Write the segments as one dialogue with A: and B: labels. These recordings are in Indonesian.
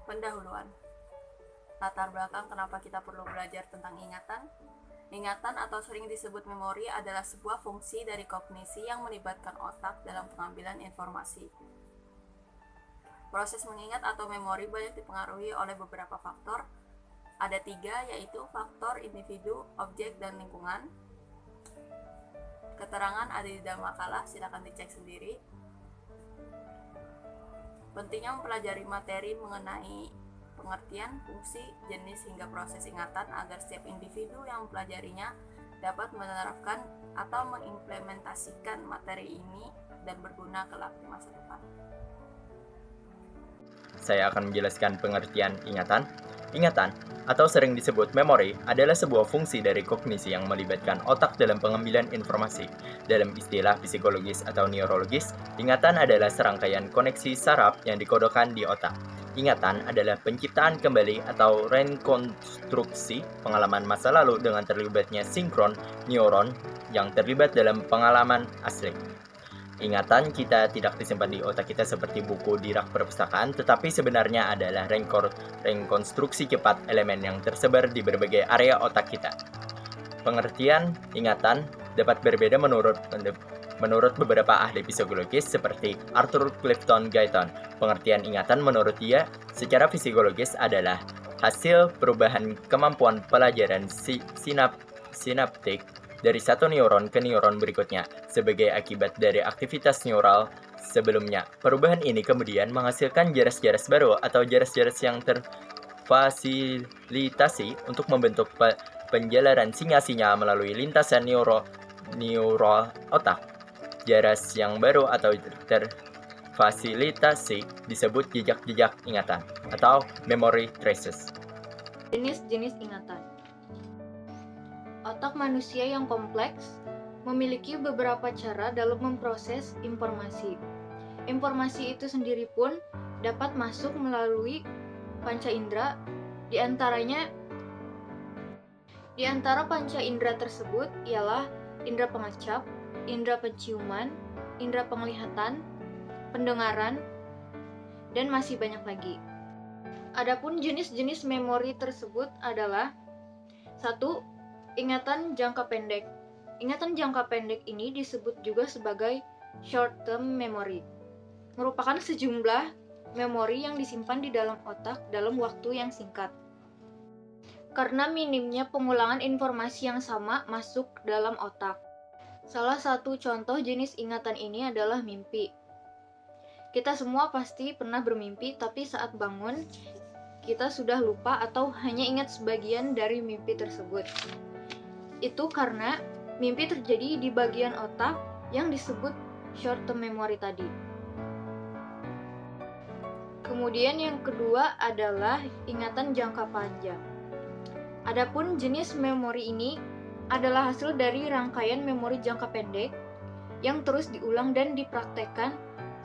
A: Pendahuluan. Latar belakang kenapa kita perlu belajar tentang ingatan. Ingatan atau sering disebut memori adalah sebuah fungsi dari kognisi yang melibatkan otak dalam pengambilan informasi. Proses mengingat atau memori banyak dipengaruhi oleh beberapa faktor. Ada 3, yaitu faktor individu, objek, dan lingkungan. Keterangan ada di dalam makalah, silakan dicek sendiri. Pentingnya mempelajari materi mengenai pengertian, fungsi, jenis, hingga proses ingatan agar setiap individu yang mempelajarinya dapat menerapkan atau mengimplementasikan materi ini dan berguna kelak di masa depan.
B: Saya akan menjelaskan pengertian ingatan. Ingatan, atau sering disebut memori, adalah sebuah fungsi dari kognisi yang melibatkan otak dalam pengambilan informasi. Dalam istilah psikologis atau neurologis, ingatan adalah serangkaian koneksi saraf yang dikodekan di otak. Ingatan adalah penciptaan kembali atau rekonstruksi pengalaman masa lalu dengan terlibatnya sinkron neuron yang terlibat dalam pengalaman asli. Ingatan kita tidak disimpan di otak kita seperti buku di rak perpustakaan, tetapi sebenarnya adalah rekonstruksi cepat elemen yang tersebar di berbagai area otak kita. Pengertian ingatan dapat berbeda menurut beberapa ahli psikologis seperti Arthur Clifton Guyton. Pengertian ingatan menurut dia secara psikologis adalah hasil perubahan kemampuan pelajaran sinaptik dari satu neuron ke neuron berikutnya sebagai akibat dari aktivitas neural sebelumnya. Perubahan ini kemudian menghasilkan jaras-jaras baru atau jaras-jaras yang terfasilitasi untuk membentuk penjalaran sinyal-sinyal melalui lintasan neural otak. Jaras yang baru atau terfasilitasi disebut jejak-jejak ingatan atau memory traces.
C: Jenis-jenis ingatan. Otak manusia yang kompleks memiliki beberapa cara dalam memproses informasi. Informasi itu sendiri pun dapat masuk melalui panca indera, di antara panca indera tersebut ialah indera pengecap, indera penciuman, indera penglihatan, pendengaran, dan masih banyak lagi. Adapun jenis-jenis memori tersebut adalah 1. Ingatan jangka pendek. Ingatan jangka pendek ini disebut juga sebagai short term memory. Merupakan sejumlah memori yang disimpan di dalam otak dalam waktu yang singkat. Karena minimnya pengulangan informasi yang sama masuk dalam otak. Salah satu contoh jenis ingatan ini adalah mimpi. Kita semua pasti pernah bermimpi, tapi saat bangun, kita sudah lupa atau hanya ingat sebagian dari mimpi tersebut. Itu karena mimpi terjadi di bagian otak yang disebut short term memory tadi. Kemudian yang kedua adalah ingatan jangka panjang. Adapun jenis memori ini adalah hasil dari rangkaian memori jangka pendek yang terus diulang dan dipraktekkan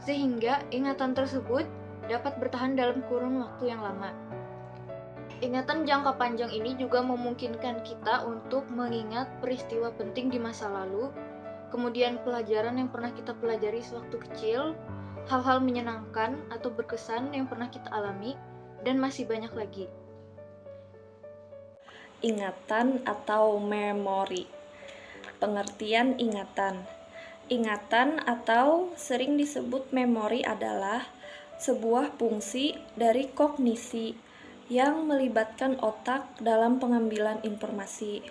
C: sehingga ingatan tersebut dapat bertahan dalam kurun waktu yang lama. Ingatan jangka panjang ini juga memungkinkan kita untuk mengingat peristiwa penting di masa lalu, kemudian pelajaran yang pernah kita pelajari sewaktu kecil, hal-hal menyenangkan atau berkesan yang pernah kita alami, dan masih banyak lagi.
D: Ingatan atau memori. Pengertian ingatan. Ingatan atau sering disebut memori adalah sebuah fungsi dari kognisi yang melibatkan otak dalam pengambilan informasi.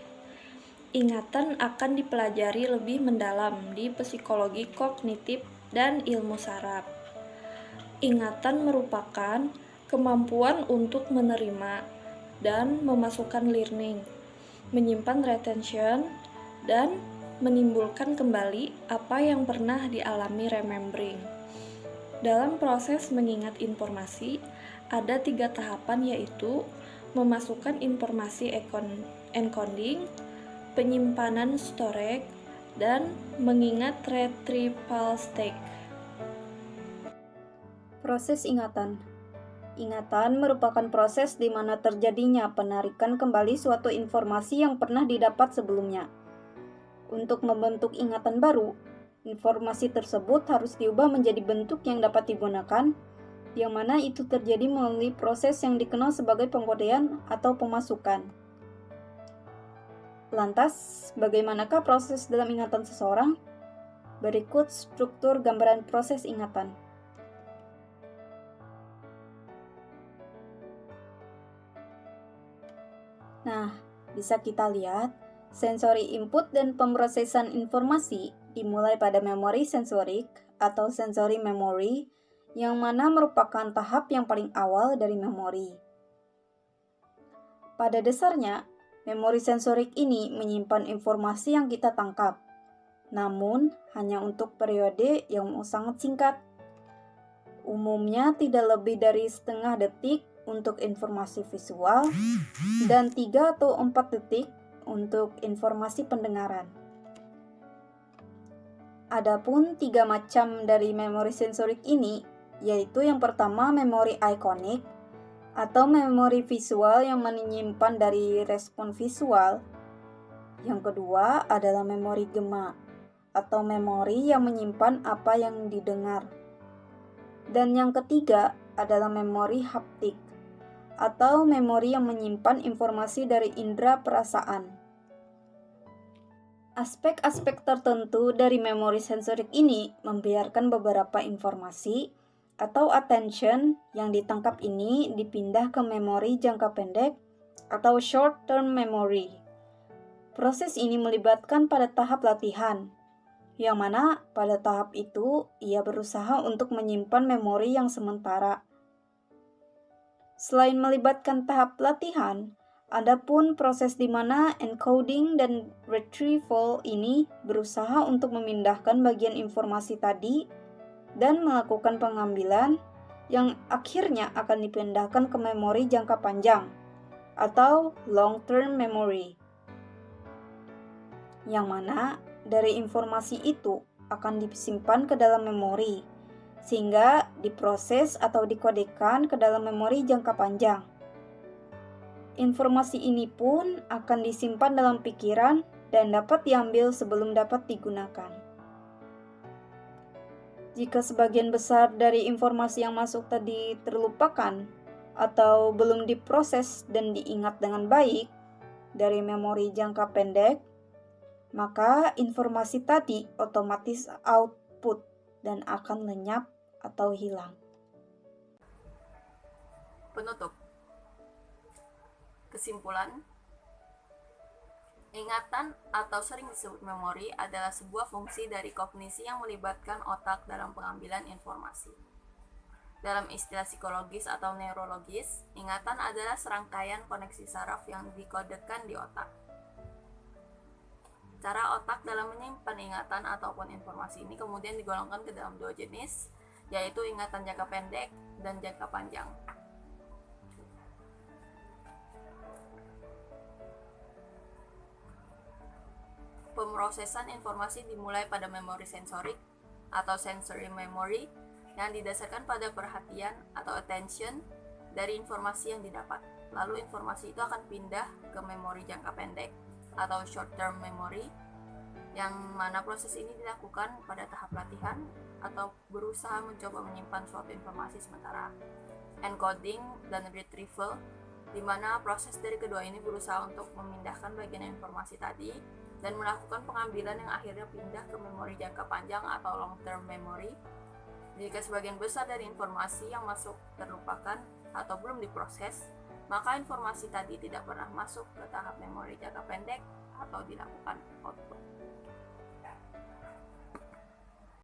D: Ingatan akan dipelajari lebih mendalam di psikologi kognitif dan ilmu saraf. Ingatan merupakan kemampuan untuk menerima dan memasukkan learning, menyimpan retention, dan menimbulkan kembali apa yang pernah dialami remembering. Dalam proses mengingat informasi, ada 3 tahapan, yaitu memasukkan informasi encoding, penyimpanan storage, dan mengingat retrieval stage.
E: Proses ingatan. Ingatan merupakan proses di mana terjadinya penarikan kembali suatu informasi yang pernah didapat sebelumnya. Untuk membentuk ingatan baru, informasi tersebut harus diubah menjadi bentuk yang dapat digunakan yang mana itu terjadi melalui proses yang dikenal sebagai pengkodean atau pemasukan. Lantas, bagaimanakah proses dalam ingatan seseorang? Berikut struktur gambaran proses ingatan. Nah, bisa kita lihat, sensori input dan pemrosesan informasi dimulai pada memori sensorik atau sensory memory, yang mana merupakan tahap yang paling awal dari memori. Pada dasarnya, memori sensorik ini menyimpan informasi yang kita tangkap, namun hanya untuk periode yang sangat singkat. Umumnya tidak lebih dari setengah detik untuk informasi visual dan 3 atau 4 detik untuk informasi pendengaran. Adapun 3 macam dari memori sensorik ini, yaitu yang pertama memori ikonik atau memori visual yang menyimpan dari respon visual. Yang kedua adalah memori gema atau memori yang menyimpan apa yang didengar. Dan yang ketiga adalah memori haptik atau memori yang menyimpan informasi dari indera perasaan. Aspek-aspek tertentu dari memori sensorik ini membiarkan beberapa informasi atau attention yang ditangkap ini dipindah ke memori jangka pendek atau short term memory. Proses ini melibatkan pada tahap latihan, yang mana pada tahap itu ia berusaha untuk menyimpan memori yang sementara. Selain melibatkan tahap latihan, ada pun proses di mana encoding dan retrieval ini berusaha untuk memindahkan bagian informasi tadi dan melakukan pengambilan yang akhirnya akan dipindahkan ke memori jangka panjang atau long-term memory, yang mana dari informasi itu akan disimpan ke dalam memori sehingga diproses atau dikodekan ke dalam memori jangka panjang. Informasi ini pun akan disimpan dalam pikiran dan dapat diambil sebelum dapat digunakan. Jika sebagian besar dari informasi yang masuk tadi terlupakan atau belum diproses dan diingat dengan baik dari memori jangka pendek, maka informasi tadi otomatis output dan akan lenyap atau hilang.
A: Penutup. Kesimpulan, ingatan atau sering disebut memori adalah sebuah fungsi dari kognisi yang melibatkan otak dalam pengambilan informasi. Dalam istilah psikologis atau neurologis, ingatan adalah serangkaian koneksi saraf yang dikodekan di otak. Cara otak dalam menyimpan ingatan ataupun informasi ini kemudian digolongkan ke dalam 2 jenis, yaitu ingatan jangka pendek dan jangka panjang. Pemrosesan informasi dimulai pada memori sensorik atau sensory memory yang didasarkan pada perhatian atau attention dari informasi yang didapat. Lalu informasi itu akan pindah ke memori jangka pendek atau short term memory, yang mana proses ini dilakukan pada tahap latihan atau berusaha mencoba menyimpan suatu informasi sementara. Encoding dan retrieval, di mana proses dari kedua ini berusaha untuk memindahkan bagian informasi tadi dan melakukan pengambilan yang akhirnya pindah ke memori jangka panjang atau long term memory. Jika sebagian besar dari informasi yang masuk terlupakan atau belum diproses, maka informasi tadi tidak pernah masuk ke tahap memori jangka pendek atau dilakukan output.